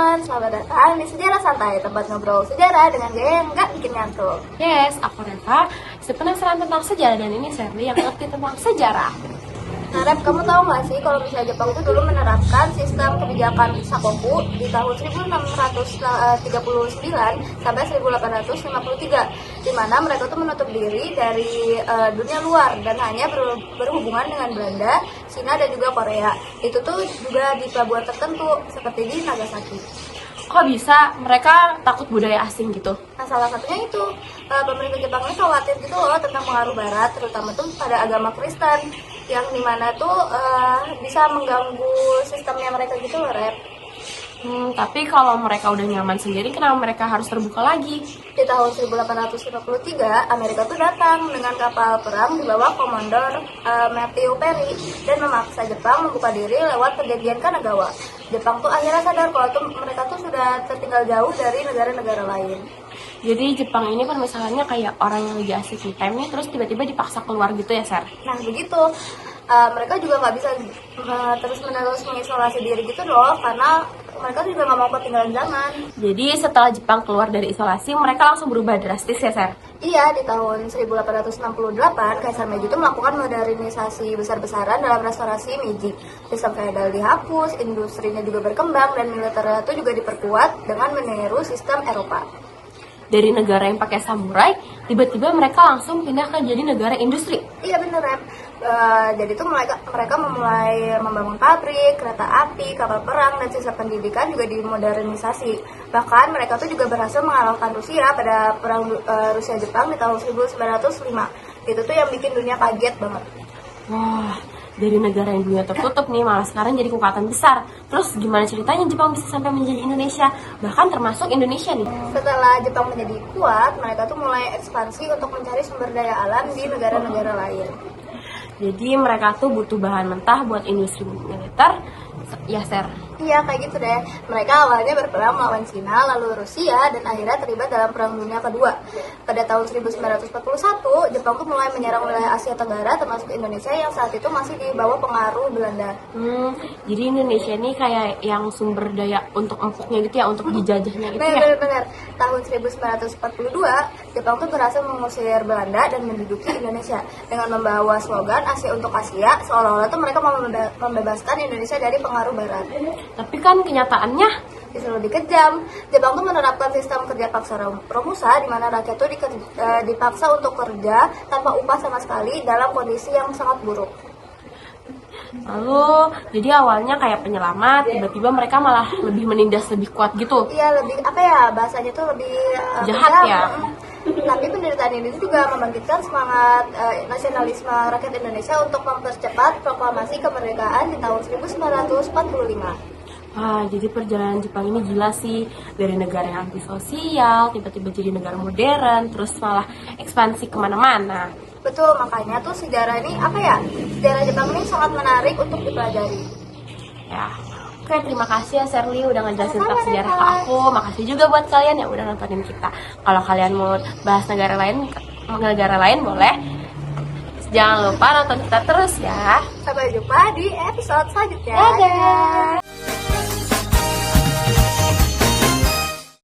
teman-teman, selamat datang di Sejarah Santai, tempat ngobrol sejarah dengan gaya yang nggak bikin ngantuk. Yes, aku Reva, penasaran tentang sejarah dan ini Shirley yang ngerti tentang sejarah. Nah, Rep, kamu tahu nggak sih kalau misalnya Jepang itu dulu menerapkan sistem kebijakan Sakoku di tahun 1639 sampai 1853, di mana mereka tuh menutup diri dari dunia luar dan hanya berhubungan dengan Belanda, Cina, dan juga Korea. Itu tuh juga di pelabuhan tertentu seperti di Nagasaki. Kok bisa mereka takut budaya asing gitu? Nah, salah satunya itu pemerintah Jepang ini khawatir gitu loh tentang pengaruh Barat, terutama tuh pada agama Kristen, yang dimana tuh bisa mengganggu sistemnya mereka gitu loh, Rep. Tapi kalau mereka udah nyaman sendiri, kenapa mereka harus terbuka lagi? Di tahun 1853, Amerika tuh datang dengan kapal perang di bawah komandor Matthew Perry dan memaksa Jepang membuka diri lewat perjanjian Kanagawa. Jepang tuh akhirnya sadar kalau tuh mereka tuh sudah tertinggal jauh dari negara-negara lain. Jadi Jepang ini permasalahannya kayak orang yang lagi asik me time nya terus tiba-tiba dipaksa keluar gitu ya, Sar? Nah, begitu. Mereka juga nggak bisa terus-menerus mengisolasi diri gitu loh, karena mereka juga nggak mau ketinggalan zaman. Jadi setelah Jepang keluar dari isolasi, mereka langsung berubah drastis ya, Sar? Iya, di tahun 1868, Kaisar Meiji itu melakukan modernisasi besar-besaran dalam restorasi Meiji. Sistem feodal dihapus, industrinya juga berkembang, dan militernya itu juga diperkuat dengan meniru sistem Eropa. Dari negara yang pakai samurai, tiba-tiba mereka langsung pindah ke jadi negara industri. Iya bener, Rep. Jadi tuh mereka memulai membangun pabrik, kereta api, kapal perang, dan sistem pendidikan juga dimodernisasi. Bahkan mereka tuh juga berhasil mengalahkan Rusia pada perang Rusia-Jepang di tahun 1905. Itu tuh yang bikin dunia kaget banget. Wah, dari negara yang dunia tertutup nih, malah sekarang jadi kekuatan besar. Terus gimana ceritanya Jepang bisa sampai menjadi Indonesia? Bahkan termasuk Indonesia nih. Setelah Jepang menjadi kuat, mereka tuh mulai ekspansi untuk mencari sumber daya alam di negara-negara lain. Jadi mereka tuh butuh bahan mentah buat industri militer, ya Ser? Iya, kayak gitu deh. Mereka awalnya berperang melawan Cina, lalu Rusia, dan akhirnya terlibat dalam Perang Dunia Kedua. Pada tahun 1941, Jepang tuh mulai menyerang wilayah Asia Tenggara, termasuk Indonesia yang saat itu masih di bawah pengaruh Belanda. Jadi Indonesia ini kayak yang sumber daya untuk empuknya gitu ya, untuk dijajahnya gitu ya? Benar-benar. Tahun 1942, Jepang tuh berhasil mengusir Belanda dan menduduki Indonesia dengan membawa slogan Asia untuk Asia, seolah-olah tuh mereka mau membebaskan Indonesia dari pengaruh Barat. Tapi kan kenyataannya bisa lebih kejam. Jepang tuh menerapkan sistem kerja paksa Romusa, di mana rakyat tuh dipaksa untuk kerja tanpa upah sama sekali dalam kondisi yang sangat buruk. lalu jadi awalnya kayak penyelamat, tiba-tiba mereka malah lebih menindas lebih kuat gitu. Iya, lebih apa ya, bahasanya tuh lebih jahat kejam. Ya. Tapi penderitaan ini juga membangkitkan semangat nasionalisme rakyat Indonesia untuk mempercepat proklamasi kemerdekaan di tahun 1945. Wah, jadi perjalanan Jepang ini gila sih. Dari negara yang antisosial, tiba-tiba jadi negara modern, terus malah ekspansi kemana-mana. Betul, makanya tuh sejarah ini apa ya? Sejarah Jepang ini sangat menarik untuk dipelajari. Ya, oke, terima kasih ya Shirley udah ngejelasin tentang sejarah ke aku. Makasih juga buat kalian yang udah nontonin kita. Kalau kalian mau bahas negara lain boleh. Jangan lupa nonton kita terus ya. Sampai jumpa di episode selanjutnya. Dadah.